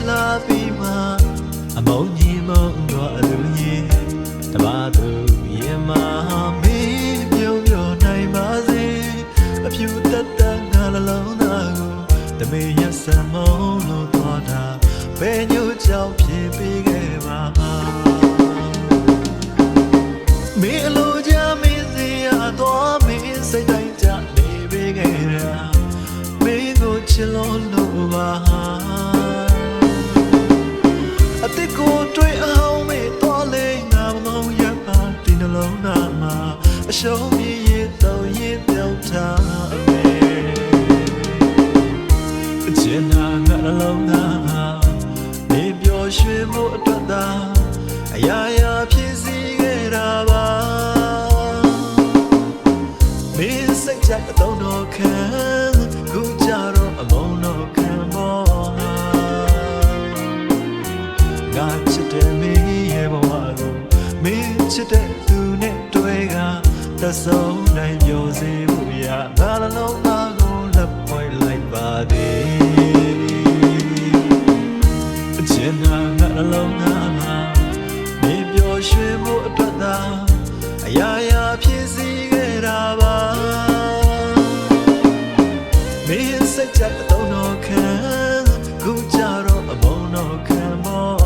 လာပြီးမှအမုံကြီးမုံတော့အလူကြီးတပါသူရင်မမေးပြုံးပြောနိုင်ပါစေအဖြူတက်တက်ငါနှလုံးသားကိုတမေရစမုံလို့သွားတာဘယ်ညို့ကြောင့်ဖြစ်ပြီးခဲ့ပါမေအလိုချမင်းစီရတော့မင်းစိတ်တိုင်းကြနေပြီးခဲ့တာမင်းကိုချစ်လို့ပါအတိတ်ကိုတွေ့အောင်မေတော်လေးငါမလုံးရပါဒီနှလုံးသားမှာအရှုံးမြည်ရတော့ရင်ပြောင်းထားမယ်ချင်နာငါနှလုံးသားနေပျော်ရွှင်မှုအတွက်သာအရာရာဖြစ်စီခဲ့တာပါမင်းစိတ်ချအတော့တော့ခံခုကြတော့အမုန်းတော့ခံပေါ်ငါချစ်တဲ့မင်းရဲ့ဘဝကိုမင်းချစ်တဲ့သူနဲ့တွေ့ကတဆုံးနိုင်ပြောစေဖို့ရငါလုံးသားကိုလက်ပွင့်လိုက်ပါသည်ချင်နာငါလုံးသားမင်းပျော်ရွှင်မှုအတွက်သာအရာရာဖြစ်စီခဲ့တာပါမင်းစိတ်ချအတော့တော့ခံခုကြတော့အမုန်းတော့ခံပေါ်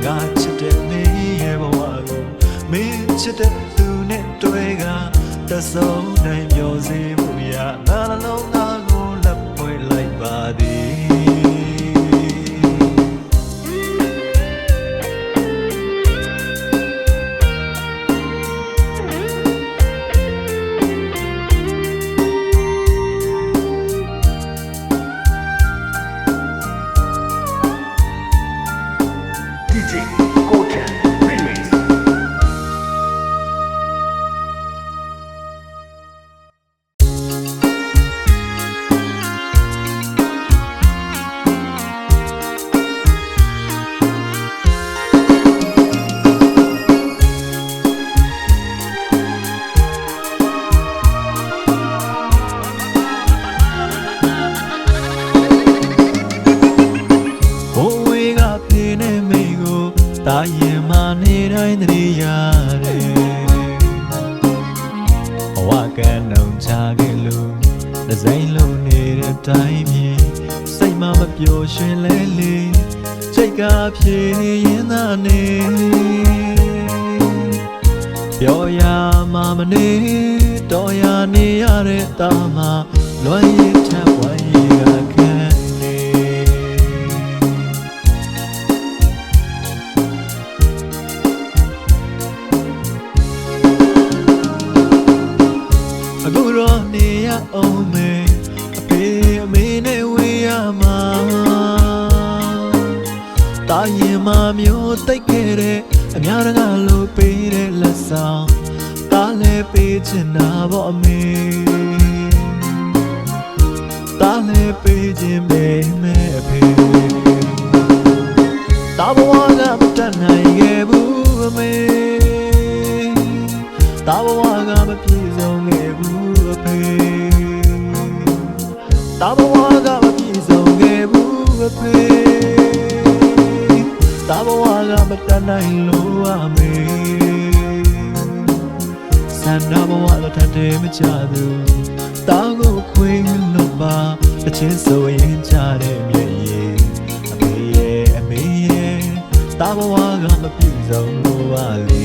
ငါချစ်တဲ့မင်းရဲ့ဘဝကိုမင်းချစ်တဲ့သူနဲ့တွေ့ကတဆုံးနိုင်ပြောစေဖို့ရငါလုံးသားကိုလက်ပွင့်လိုက်ပါသည်တာရင်မနေတိုင်းတည်းရတယ်ဘဝကနှုံချခဲ့လို့ဒဇိုင်းလုံးနေတဲ့တိုင်းမြေစိတ်မပျော်ရွှင်လဲလေစိတ်ကဖြေရင်သာနေပြောရမှမနေတော်ရနေရတဲ့တာမှာလွမ်းရထပ်ဝိုင်းရခံအခုတော့နေရအောင်မေအဖေအမေနဲ့ဝေးရမှာတာရင်မမျိုးတိတ်ခဲ့တဲ့အများတကားလို့ပေးတဲ့လက်ဆောင်တားလဲပေးချင်တာပေါ့အမေတားလဲပေးခြင်းပဲမဲ့အဖေတာဘဝကမတတ်နိုင်ခဲ့ဘူးအမေတာဘဝကမပြည့်စုံခဲ့ဘူးအဖေတာဘဝကမပြည့်စုံခဲ့ဘူးအဖေတာဘဝကမတတ်နိုင်လို့အမေစန္ဒဘဝတော့ထတယ်မချသူတာကိုခွေလို့ပါအချင်းဆိုရင်ချတဲ့မြေကြီးအမေရဲ့အမေရဲ့တာဘဝကမပြည့်စုံလို့ပါလေ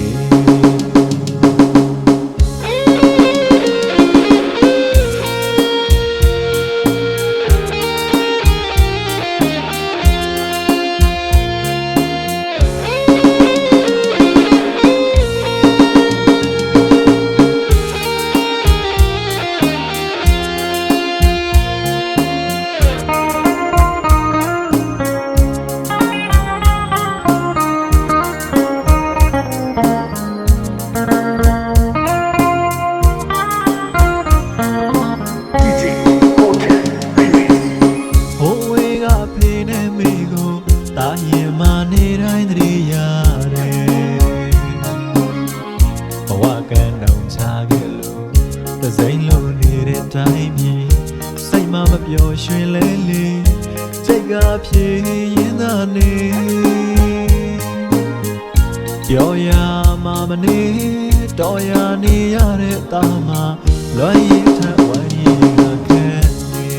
တာရင်မနေတိုင်းတည်းရတယ်ဘဝကနှုံချခဲ့လို့ The Zain lo nere time mi sai ma ma pyo shwin le လေစိတ်ကပြေးရင်သာနေပြောရမှာမနေတော်ရနေရတဲ့တာမှာလွမ်းရင်ထဝိုင်းရင်ကခဲနေ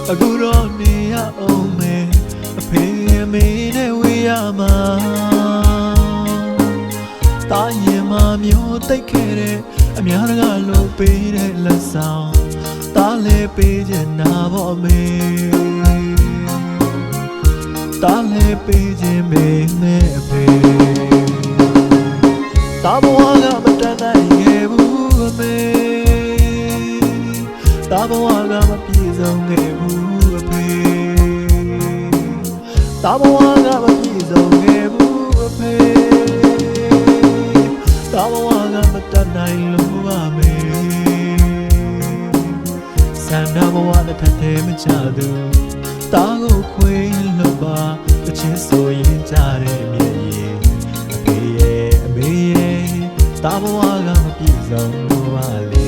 အခုတော့နေရအောင်မယ်အဖေအမေနဲ့ဝေးရမှာတာရင်မမျိုးတိတ်ခဲ့တဲ့အများကလို့ပေးတဲ့လက်ဆောင်တားလဲပေးချင်တာပေါ့မေတားလဲပေးခြင်းမေနဲ့အဖေတားဘဝကမတန်နိုင်ခဲ့ဘူးအမေတားဘဝကမပြည့်စုံခဲ့ဘူးအဖေတားဘဝကမပြည့်စုံခဲ့ဘူးအဖေတားဘဝကမတန်နိုင်လို့ပါမေဆန္ဒဘဝနဲ့ထပ်တယ်မချသူတားကိုခွေးလို့ပါတချင်းဆိုရင်ကြတဲ့မြည်ရင်အဖေရဲ့အမေရဲ့တားဘဝကမပြည့်စုံလို့ပါလေ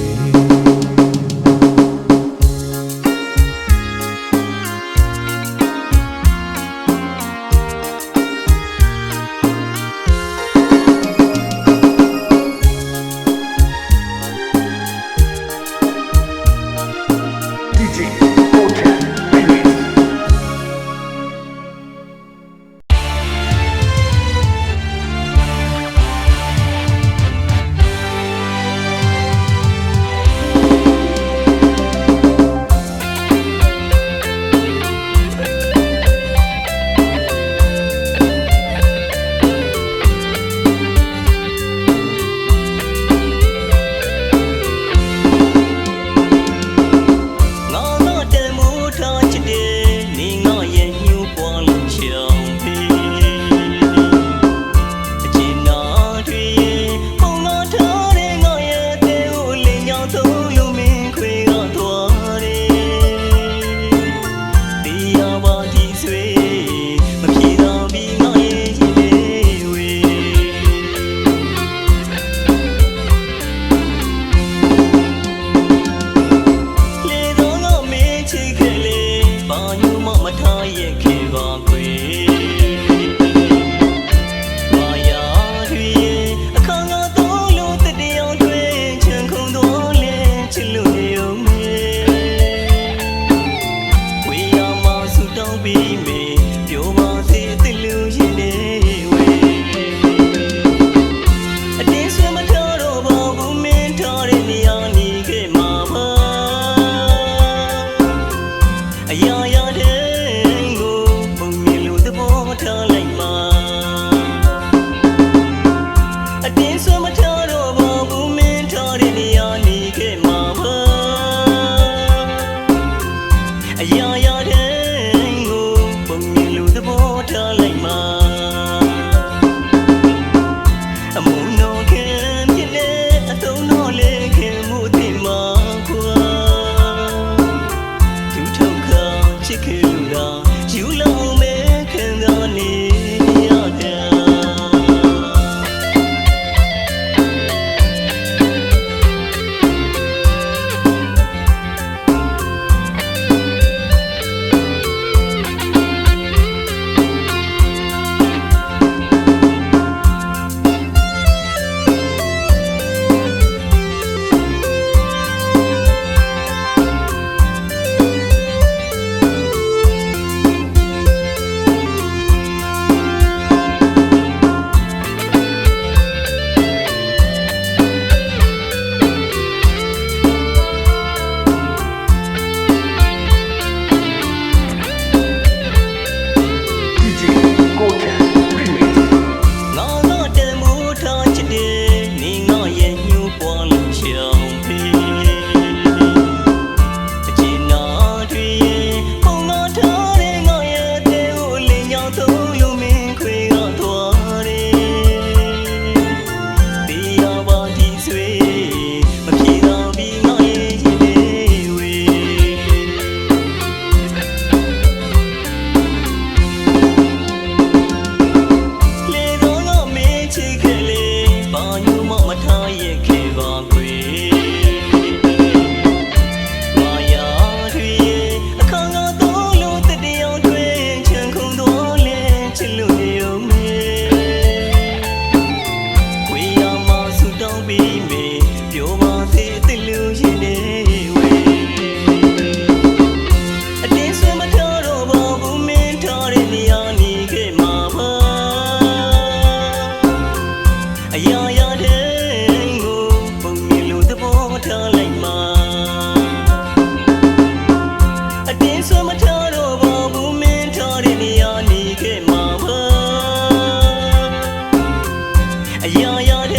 အရာရာတဲ့ကိုပုံမြင်လို့သဘောထားလိုက်မှာအတင်းဆွမထားတော့ဘာဘူးမင်းထားတဲ့နေရာနေခဲ့မှာပါအရာရာတဲ့